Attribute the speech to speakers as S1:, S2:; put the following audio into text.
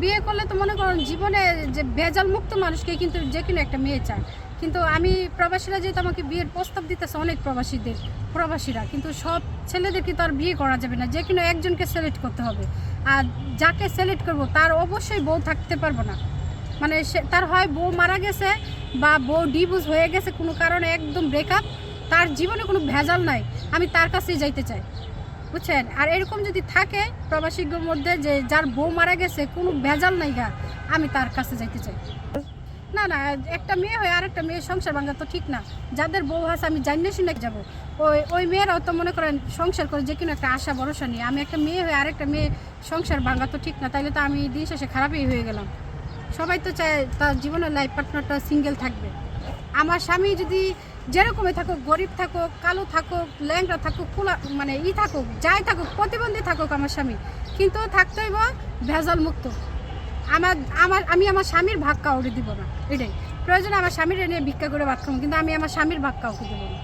S1: বিয়ে করলে তো মনে করেন জীবনে যে ভেজাল মুক্ত মানুষকে কিন্তু যে কোনো একটা মেয়ে চায়। কিন্তু আমি প্রবাসীরা যেহেতু আমাকে বিয়ের প্রস্তাব দিতেছে অনেক প্রবাসীরা, কিন্তু সব ছেলেদের কিন্তু আর বিয়ে করা যাবে না, যে কোনো একজনকে সিলেক্ট করতে হবে। আর যাকে সিলেক্ট করব তার অবশ্যই বউ থাকতে পারবো না, মানে সে তার হয় বউ মারা গেছে বা বউ ডিভোর্স হয়ে গেছে কোনো কারণে, একদম ব্রেকআপ, তার জীবনে কোনো ভেজাল নাই, আমি তার কাছেই যাইতে চাই, বুঝছেন। আর এরকম যদি থাকে প্রবাসীদের মধ্যে যে যার বউ মারা গেছে কোনো ভেজাল নাই গা, আমি তার কাছে যাইতে চাই। না না, একটা মেয়ে হয়ে আর একটা মেয়ের সংসার ভাঙা তো ঠিক না। যাদের বউ আছে আমি জানিয়ে শুনে যাবো, ওই মেয়েরাও তো মনে করেন সংসার করে যে কোনো একটা আশা ভরসা নিয়ে। আমি একটা মেয়ে হয়ে আরেকটা মেয়ে সংসার ভাঙা তো ঠিক না, তাইলে তো আমি দিন শেষে খারাপই হয়ে গেলাম। সবাই তো চায় তার জীবনের লাইফ পার্টনারটা সিঙ্গেল থাকবে। আমার স্বামী যদি যেরকমই থাকুক, গরিব থাকুক, কালো থাকুক, ল্যাংড়া থাকুক, খোলা মানে থাকুক, যাই থাকুক, প্রতিবন্ধী থাকুক, আমার স্বামী কিন্তু থাকতে হইব ভেজাল মুক্ত। আমি আমার স্বামীর ভাগ কাউকে দিব না, এটাই প্রয়োজন। আমার স্বামীর নিয়ে ভিক্ষা করে ভাত খাবো, কিন্তু আমি আমার স্বামীর ভাগ কাউকে দেবো না।